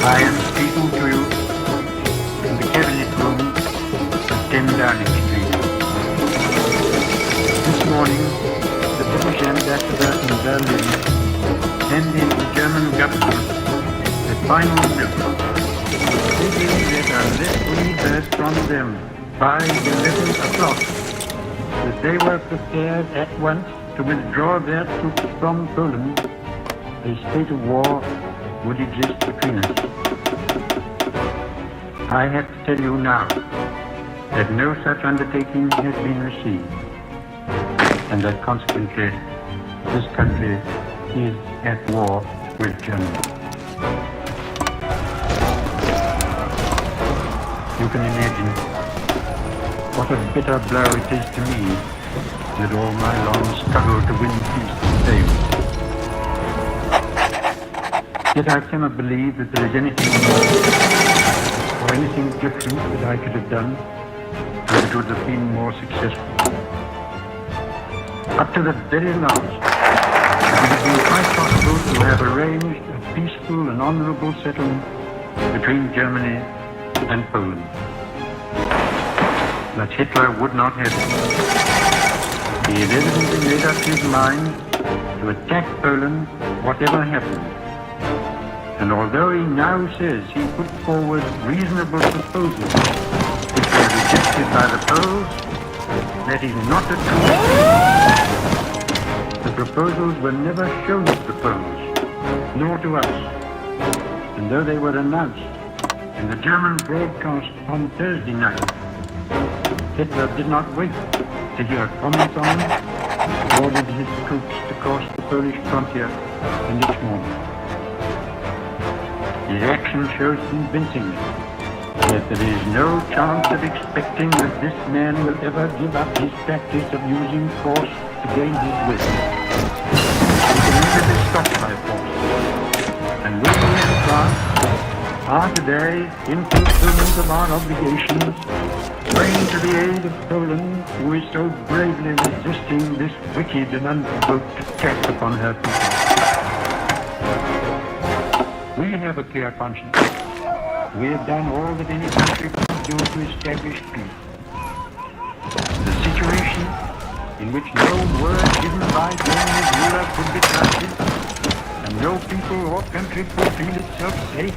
I am speaking to you in the cabinet room of 10 Downing Street. This morning, the British ambassador in Berlin handed the German government the final bill, stating that unless we heard from them by 11 o'clock, that they were prepared at once to withdraw their troops from Poland, a state of war would exist between us. I have to tell you now that no such undertaking has been received, and that consequently this country is at war with Germany. You can imagine what a bitter blow it is to me that all my long struggle to win peace failed. Yet I cannot believe that there is anything more or anything different that I could have done and it would have been more successful. Up to the very last, it would have been quite possible to have arranged a peaceful and honorable settlement between Germany and Poland. But Hitler would not have it. He had evidently made up his mind to attack Poland whatever happened. And although he now says he put forward reasonable proposals which were rejected by the Poles, that is not the truth. The proposals were never shown to the Poles, nor to us. And though they were announced in the German broadcast on Thursday night, Hitler did not wait to hear comments on them, but ordered his troops to cross the Polish frontier the next morning. His action shows convincingly that there is no chance of expecting that this man will ever give up his practice of using force to gain his will. He can never be stopped by force. And we in France are today, in fulfillment of our obligations, praying to the aid of Poland, who is so bravely resisting this wicked and unprovoked attack upon her people. We have a clear conscience. We have done all that any country could do to establish peace. The situation in which no word given by Germany's ruler could be trusted, and no people or country could feel itself safe,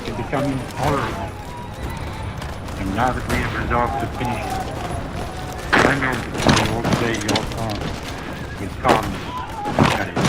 is becoming intolerable. And now that we have resolved to finish it, I know that you will all play your part with calmness and courage.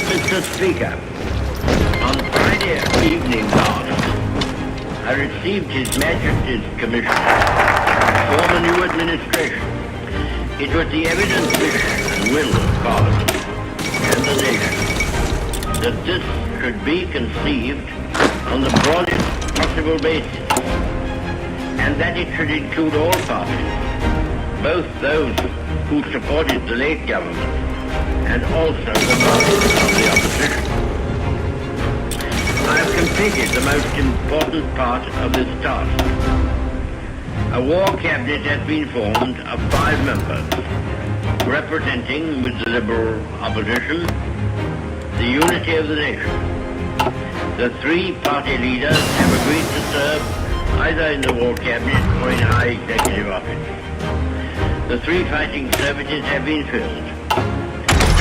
Mr. Speaker, on Friday evening last, I received His Majesty's commission to form a new administration. It was the evident wish and will of Parliament and the nation that this should be conceived on the broadest possible basis, and that it should include all parties, both those who supported the late government and also the parties of the opposition. I have completed the most important part of this task. A war cabinet has been formed of 5 members, representing, with the Liberal opposition, the unity of the nation. The 3 party leaders have agreed to serve either in the war cabinet or in high executive office. The 3 fighting services have been filled.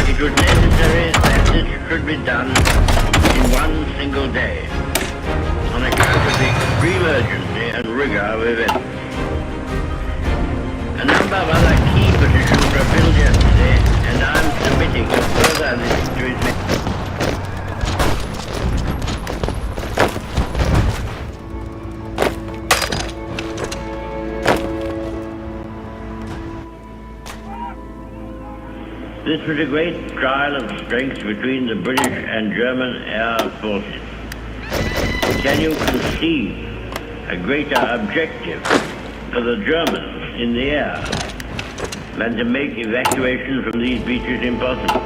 It was necessary that this should be done in one single day, on account of the extreme urgency and rigor of events. A number of other key positions were filled yesterday, and I am submitting a further list to His Majesty. This was a great trial of strength between the British and German air forces. Can you conceive a greater objective for the Germans in the air than to make evacuation from these beaches impossible,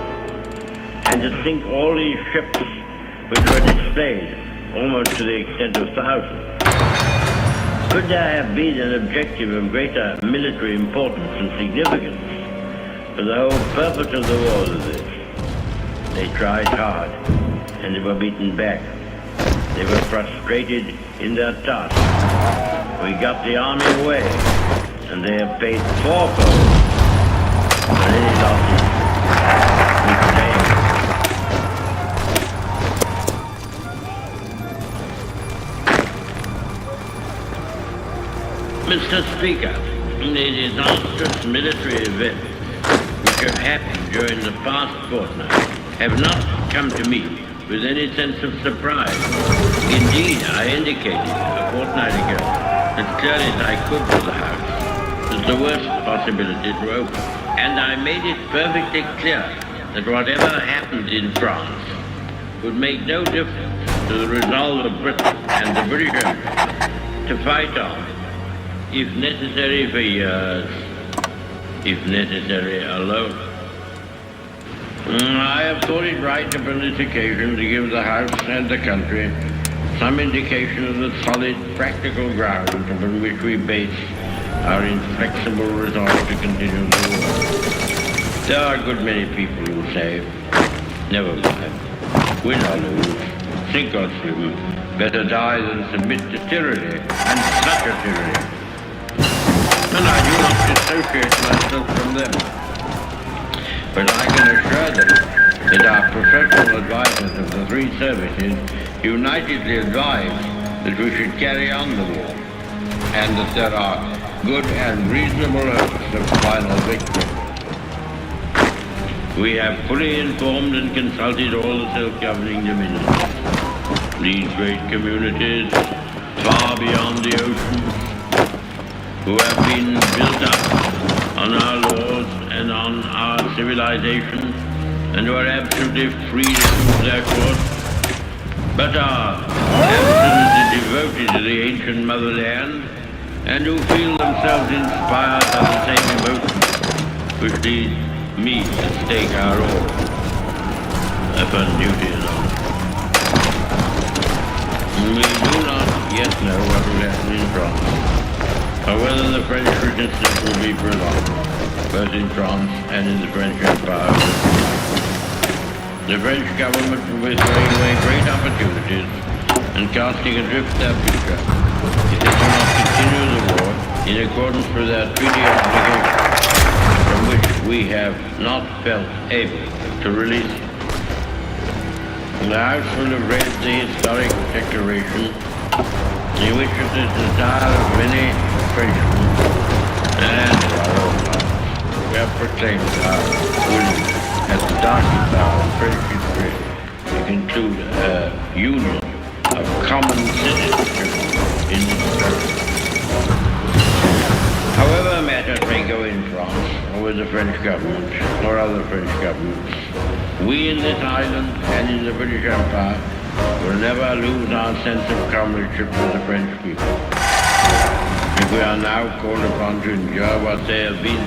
and to sink all these ships which were displayed almost to the extent of thousands? Could there have been an objective of greater military importance and significance for the whole purpose of the war than this? They tried hard, and they were beaten back. They were frustrated in their task. We got the army away, and they have paid fourfold for any losses we claim. Mr. Speaker, the disastrous military events which have happened during the past fortnight have not come to me with any sense of surprise. Indeed, I indicated a fortnight ago, as clearly as I could to the House, that the worst possibilities were open. And I made it perfectly clear that whatever happened in France would make no difference to the resolve of Britain and the British Empire to fight on, if necessary for years, if necessary alone. I have thought it right upon this occasion to give the House and the country some indication of the solid, practical ground upon which we base our inflexible resolve to continue the war. There are a good many people who say, never mind, win or lose, sink or swim, better die than submit to tyranny, and such a tyranny. And I do not dissociate myself from them. But I can assure them that our professional advisors of the 3 services unitedly advise that we should carry on the war, and that there are good and reasonable hopes of final victory. We have fully informed and consulted all the self-governing dominions. These great communities, far beyond the oceans, who have been built up on our laws and our on our civilization and who are absolutely free to choose their course, but are absolutely devoted to the ancient motherland and who feel themselves inspired by the same emotions which lead me to stake our all upon duty alone. We do not yet know what will happen in France, or whether the French resistance will be prolonged, both in France and in the French Empire. The French government will be throwing away great opportunities and casting adrift their future if they do not continue the war in accordance with their treaty obligations, from which we have not felt able to release it. The House will have read the historic declaration in which it is the desire of many Frenchmen and of our own hearts we have proclaimed our willingness at the darkest hour of French history to conclude a union of common citizenship in this country. However matters may go in France or with the French government or other French governments, we in this island and in the British Empire will never lose our sense of comradeship with the French people. If we are now called upon to endure what they have been